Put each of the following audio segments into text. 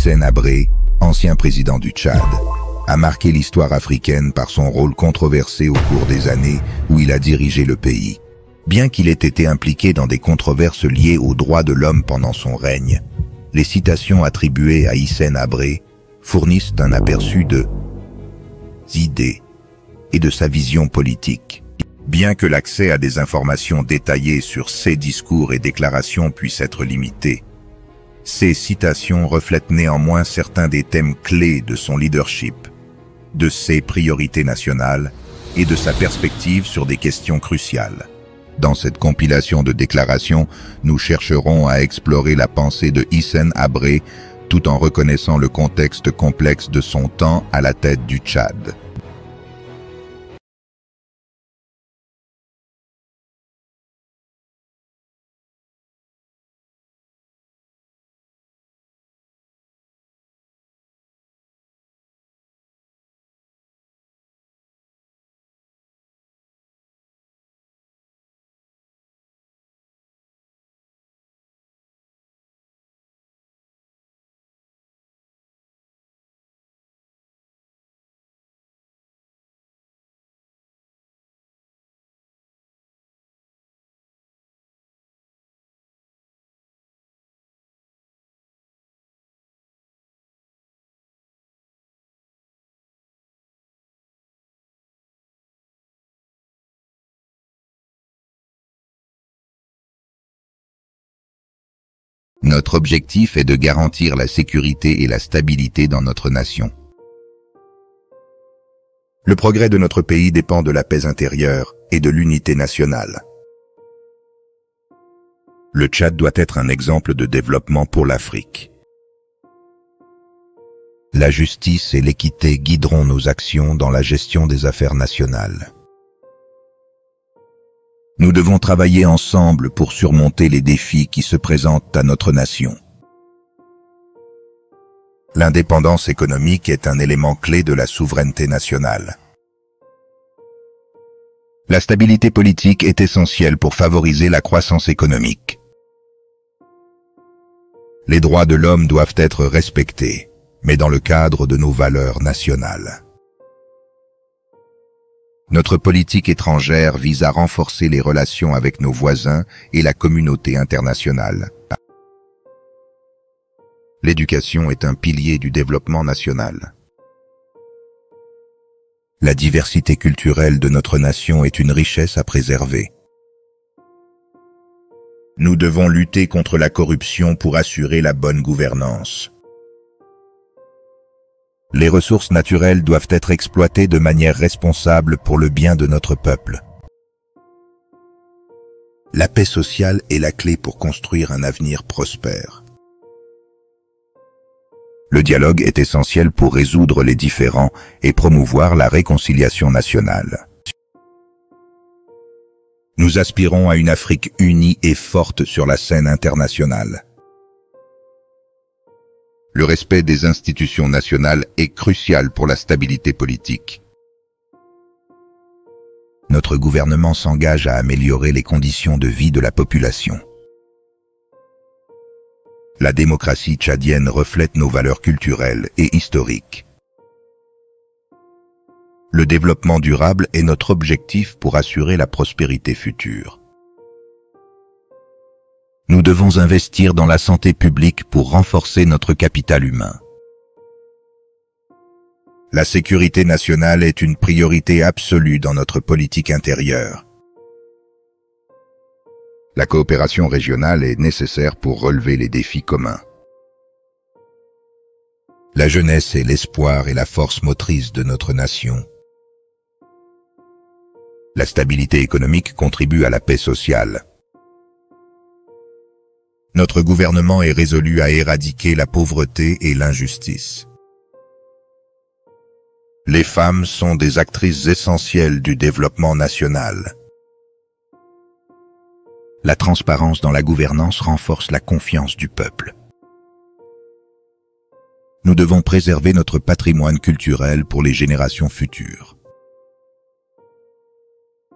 Hissène Habré, ancien président du Tchad, a marqué l'histoire africaine par son rôle controversé au cours des années où il a dirigé le pays. Bien qu'il ait été impliqué dans des controverses liées aux droits de l'homme pendant son règne, les citations attribuées à Hissène Habré fournissent un aperçu de idées et de sa vision politique. Bien que l'accès à des informations détaillées sur ses discours et déclarations puisse être limité, ces citations reflètent néanmoins certains des thèmes clés de son leadership, de ses priorités nationales et de sa perspective sur des questions cruciales. Dans cette compilation de déclarations, nous chercherons à explorer la pensée de Hissène Habré tout en reconnaissant le contexte complexe de son temps à la tête du Tchad. Notre objectif est de garantir la sécurité et la stabilité dans notre nation. Le progrès de notre pays dépend de la paix intérieure et de l'unité nationale. Le Tchad doit être un exemple de développement pour l'Afrique. La justice et l'équité guideront nos actions dans la gestion des affaires nationales. Nous devons travailler ensemble pour surmonter les défis qui se présentent à notre nation. L'indépendance économique est un élément clé de la souveraineté nationale. La stabilité politique est essentielle pour favoriser la croissance économique. Les droits de l'homme doivent être respectés, mais dans le cadre de nos valeurs nationales. Notre politique étrangère vise à renforcer les relations avec nos voisins et la communauté internationale. L'éducation est un pilier du développement national. La diversité culturelle de notre nation est une richesse à préserver. Nous devons lutter contre la corruption pour assurer la bonne gouvernance. Les ressources naturelles doivent être exploitées de manière responsable pour le bien de notre peuple. La paix sociale est la clé pour construire un avenir prospère. Le dialogue est essentiel pour résoudre les différends et promouvoir la réconciliation nationale. Nous aspirons à une Afrique unie et forte sur la scène internationale. Le respect des institutions nationales est crucial pour la stabilité politique. Notre gouvernement s'engage à améliorer les conditions de vie de la population. La démocratie tchadienne reflète nos valeurs culturelles et historiques. Le développement durable est notre objectif pour assurer la prospérité future. Nous devons investir dans la santé publique pour renforcer notre capital humain. La sécurité nationale est une priorité absolue dans notre politique intérieure. La coopération régionale est nécessaire pour relever les défis communs. La jeunesse est l'espoir et la force motrice de notre nation. La stabilité économique contribue à la paix sociale. Notre gouvernement est résolu à éradiquer la pauvreté et l'injustice. Les femmes sont des actrices essentielles du développement national. La transparence dans la gouvernance renforce la confiance du peuple. Nous devons préserver notre patrimoine culturel pour les générations futures.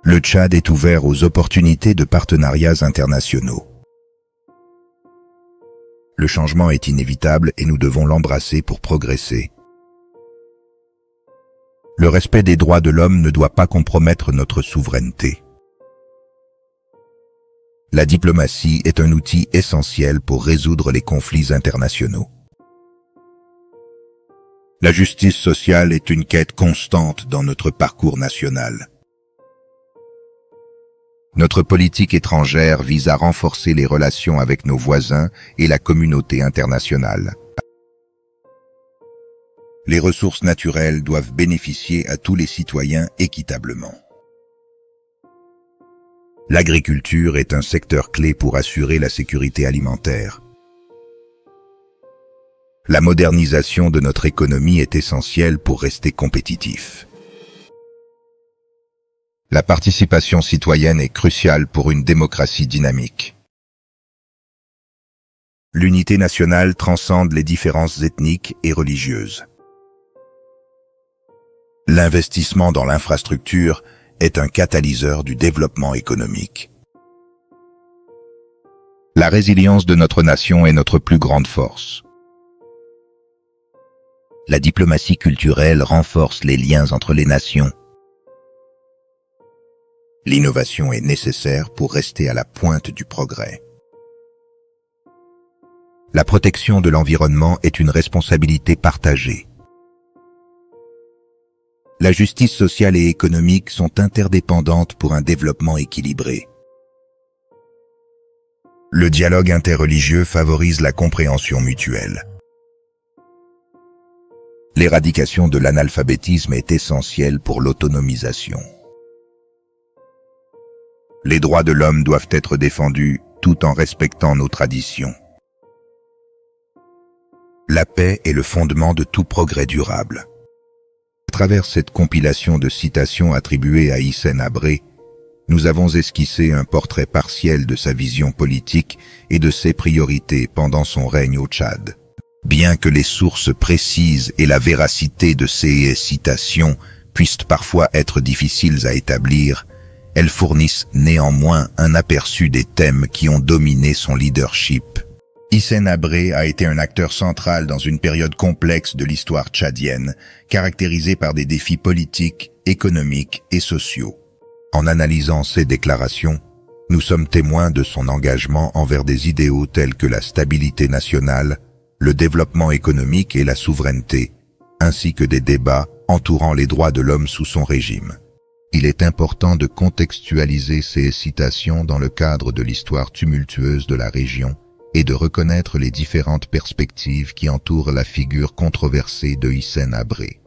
Le Tchad est ouvert aux opportunités de partenariats internationaux. Le changement est inévitable et nous devons l'embrasser pour progresser. Le respect des droits de l'homme ne doit pas compromettre notre souveraineté. La diplomatie est un outil essentiel pour résoudre les conflits internationaux. La justice sociale est une quête constante dans notre parcours national. Notre politique étrangère vise à renforcer les relations avec nos voisins et la communauté internationale. Les ressources naturelles doivent bénéficier à tous les citoyens équitablement. L'agriculture est un secteur clé pour assurer la sécurité alimentaire. La modernisation de notre économie est essentielle pour rester compétitif. La participation citoyenne est cruciale pour une démocratie dynamique. L'unité nationale transcende les différences ethniques et religieuses. L'investissement dans l'infrastructure est un catalyseur du développement économique. La résilience de notre nation est notre plus grande force. La diplomatie culturelle renforce les liens entre les nations. L'innovation est nécessaire pour rester à la pointe du progrès. La protection de l'environnement est une responsabilité partagée. La justice sociale et économique sont interdépendantes pour un développement équilibré. Le dialogue interreligieux favorise la compréhension mutuelle. L'éradication de l'analphabétisme est essentielle pour l'autonomisation. Les droits de l'homme doivent être défendus tout en respectant nos traditions. La paix est le fondement de tout progrès durable. À travers cette compilation de citations attribuées à Hissène Habré, nous avons esquissé un portrait partiel de sa vision politique et de ses priorités pendant son règne au Tchad. Bien que les sources précises et la véracité de ces citations puissent parfois être difficiles à établir, elles fournissent néanmoins un aperçu des thèmes qui ont dominé son leadership. Hissène Habré a été un acteur central dans une période complexe de l'histoire tchadienne, caractérisée par des défis politiques, économiques et sociaux. En analysant ces déclarations, nous sommes témoins de son engagement envers des idéaux tels que la stabilité nationale, le développement économique et la souveraineté, ainsi que des débats entourant les droits de l'homme sous son régime. Il est important de contextualiser ces citations dans le cadre de l'histoire tumultueuse de la région et de reconnaître les différentes perspectives qui entourent la figure controversée de Hissène Habré.